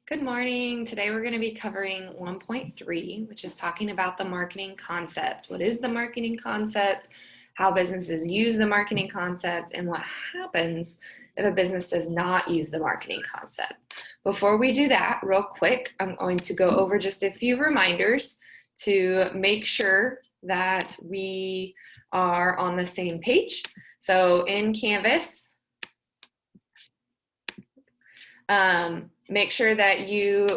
Good morning. Today we're going to be covering 1.3, which is talking about the marketing concept. What is the marketing concept? How businesses use the marketing concept, and what happens if a business does not use the marketing concept. Before we do that, real quick, I'm going to go over just a few reminders to make sure that we are on the same page. So in Canvas, make sure that you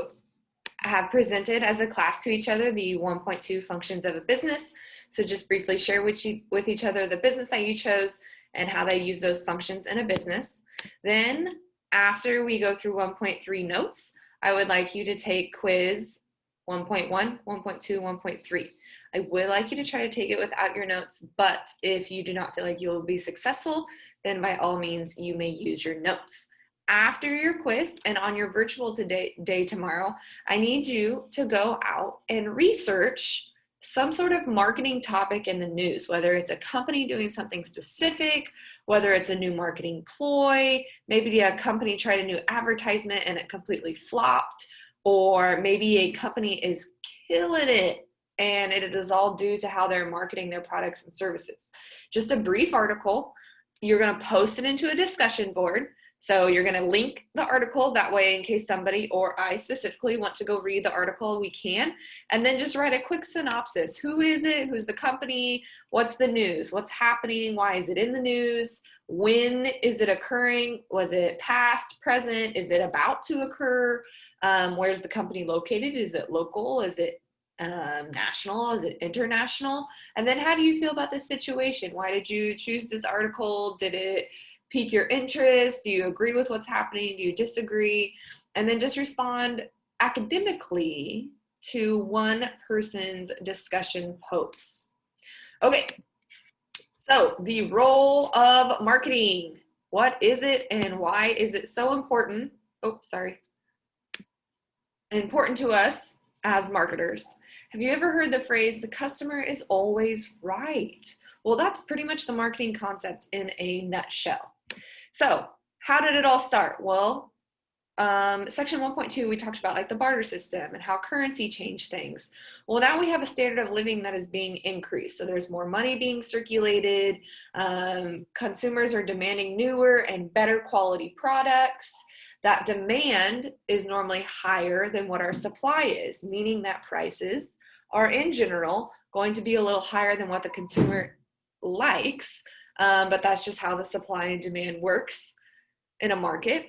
have presented as a class to each other the 1.2 functions of a business. So just briefly share with each other the business that you chose and how they use those functions in a business. Then after we go through 1.3 notes, I would like you to take quiz 1.1, 1.2, 1.3. I would like you to try to take it without your notes, but if you do not feel like you will be successful, then by all means, you may use your notes. After your quiz and on your virtual day tomorrow, I need you to go out and research some sort of marketing topic in the news, whether it's a company doing something specific, whether it's a new marketing ploy, maybe a company tried a new advertisement and it completely flopped, or maybe a company is killing it and it is all due to how they're marketing their products and services. Just a brief article. You're going to post it into a discussion board. So you're going to link the article, that way in case somebody or I specifically want to go read the article, we can. And then just write a quick synopsis. Who is it? Who's the company? What's the news? What's happening? Why is it in the news? When is it occurring? Was it past, present? Is it about to occur? Where's the company located? Is it local? Is it national? Is it international? And then how do you feel about this situation? Why did you choose this article? Did it pique your interest? Do you agree with what's happening? Do you disagree? And then just respond academically to one person's discussion posts. Okay, so the role of marketing. What is it and why is it so important? Important to us as marketers. Have you ever heard the phrase, the customer is always right? Well, that's pretty much the marketing concept in a nutshell. So how did it all start? Well, section 1.2, we talked about like the barter system and how currency changed things. Well, now we have a standard of living that is being increased. So there's more money being circulated. Consumers are demanding newer and better quality products. That demand is normally higher than what our supply is, meaning that prices are in general going to be a little higher than what the consumer likes. But that's just how the supply and demand works in a market.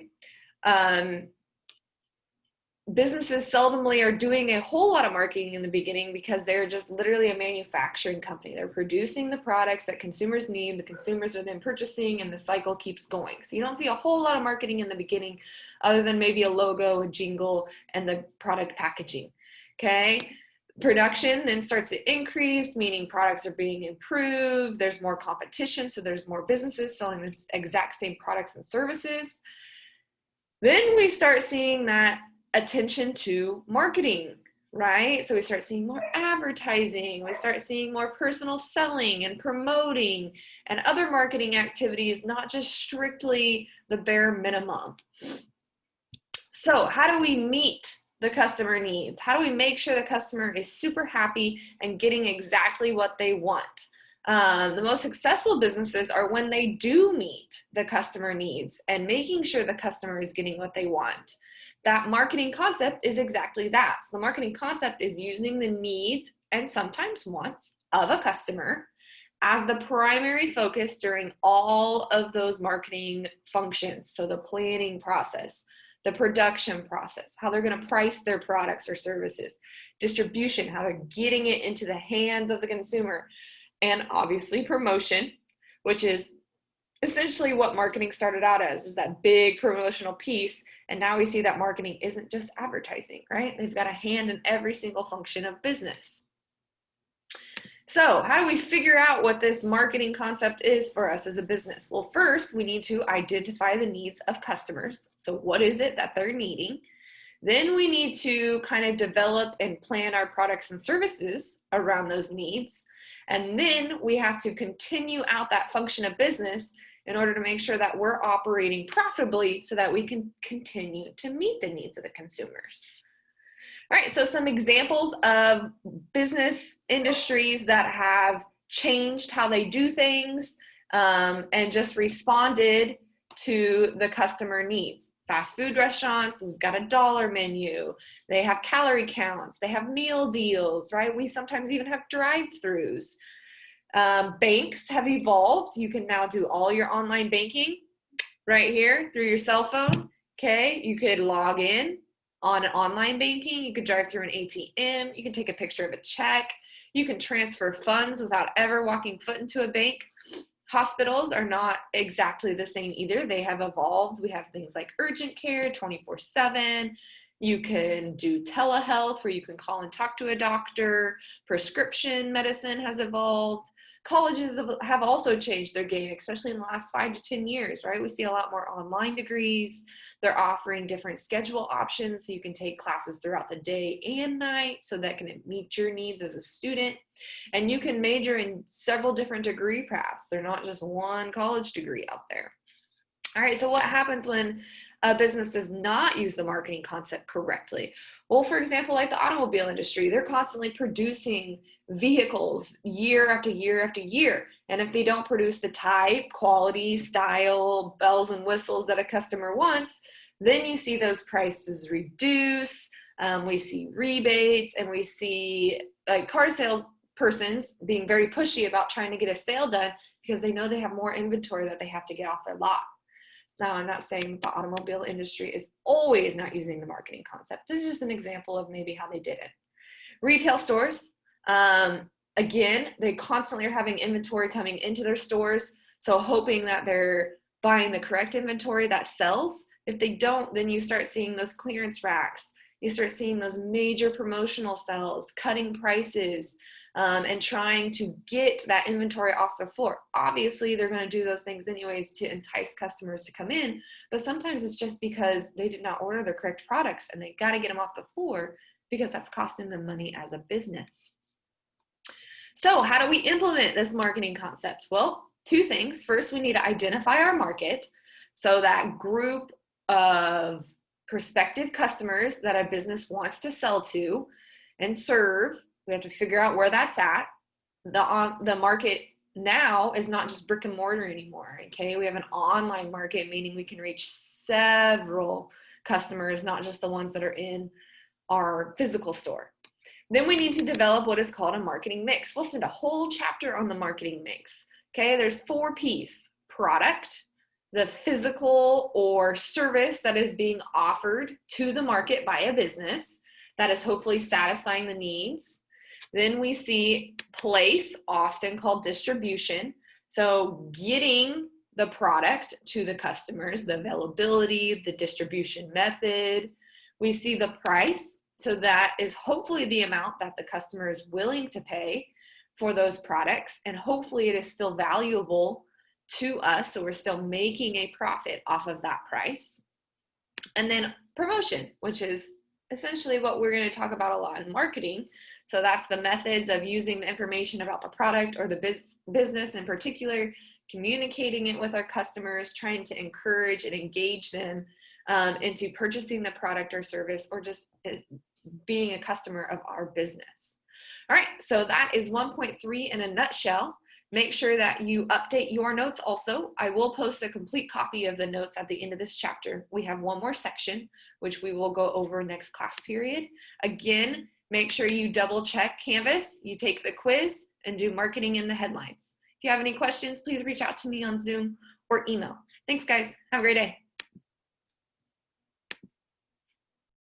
Businesses seldomly are doing a whole lot of marketing in the beginning because they're just literally a manufacturing company. They're producing the products that consumers need, the consumers are then purchasing, and the cycle keeps going. So you don't see a whole lot of marketing in the beginning other than maybe a logo, a jingle, and the product packaging, okay? Production then starts to increase, meaning products are being improved, there's more competition, so there's more businesses selling the exact same products and services. Then we start seeing that attention to marketing, right? So we start seeing more advertising, we start seeing more personal selling and promoting and other marketing activities, not just strictly the bare minimum. So how do we meet the customer needs? How do we make sure the customer is super happy and getting exactly what they want? The most successful businesses are when they do meet the customer needs and making sure the customer is getting what they want. That marketing concept is exactly that. So the marketing concept is using the needs and sometimes wants of a customer as the primary focus during all of those marketing functions. So the planning process, the production process, how they're going to price their products or services, distribution, how they're getting it into the hands of the consumer, and obviously promotion, which is essentially what marketing started out as, is that big promotional piece. And now we see that marketing isn't just advertising, right? They've got a hand in every single function of business. So how do we figure out what this marketing concept is for us as a business? Well, first, we need to identify the needs of customers. So what is it that they're needing? Then we need to kind of develop and plan our products and services around those needs. And then we have to continue out that function of business in order to make sure that we're operating profitably so that we can continue to meet the needs of the consumers. All right, so some examples of business industries that have changed how they do things and just responded to the customer needs. Fast food restaurants, we've got a dollar menu. They have calorie counts. They have meal deals, right? We sometimes even have drive-throughs. Banks have evolved. You can now do all your online banking right here through your cell phone. Okay, you could log in on online banking. You could drive through an ATM. You can take a picture of a check. You can transfer funds without ever walking foot into a bank. Hospitals are not exactly the same either. They have evolved. We have things like urgent care 24/7. You can do telehealth where you can call and talk to a doctor. Prescription medicine has evolved. Colleges have also changed their game, especially in the last 5 to 10 years, right? We see a lot more online degrees. They're offering different schedule options so you can take classes throughout the day and night so that can meet your needs as a student. And you can major in several different degree paths. They're not just one college degree out there. All right, so what happens when a business does not use the marketing concept correctly? Well, for example, like the automobile industry, they're constantly producing vehicles year after year after year. And if they don't produce the type, quality, style, bells and whistles that a customer wants, then you see those prices reduce. We see rebates, and we see like car sales persons being very pushy about trying to get a sale done because they know they have more inventory that they have to get off their lot. Now, I'm not saying the automobile industry is always not using the marketing concept. This is just an example of maybe how they did it. Retail stores, again, they constantly are having inventory coming into their stores, so hoping that they're buying the correct inventory that sells. If they don't, then you start seeing those clearance racks. You start seeing those major promotional sales, cutting prices, and trying to get that inventory off the floor. Obviously, they're going to do those things anyways to entice customers to come in, but sometimes it's just because they did not order the correct products and they got to get them off the floor because that's costing them money as a business. So how do we implement this marketing concept? Well, 2 things. First, we need to identify our market. So that group of prospective customers that a business wants to sell to and serve, we have to figure out where that's at. The market now is not just brick and mortar anymore, okay? We have an online market, meaning we can reach several customers, not just the ones that are in our physical store. Then we need to develop what is called a marketing mix. We'll spend a whole chapter on the marketing mix, okay? There's 4 P's: product, the physical or service that is being offered to the market by a business that is hopefully satisfying the needs. Then we see place, often called distribution. So getting the product to the customers, the availability, the distribution method. We see the price. So that is hopefully the amount that the customer is willing to pay for those products. And hopefully it is still valuable to us, so we're still making a profit off of that price. And then promotion, which is essentially what we're going to talk about a lot in marketing. So that's the methods of using the information about the product or the business in particular, communicating it with our customers, trying to encourage and engage them into purchasing the product or service, or just being a customer of our business. All right, so that is 1.3 in a nutshell. Make sure that you update your notes also. I will post a complete copy of the notes at the end of this chapter. We have one more section, which we will go over next class period. Again, make sure you double check Canvas, you take the quiz, and do marketing in the headlines. If you have any questions, please reach out to me on Zoom or email. Thanks, guys. Have a great day.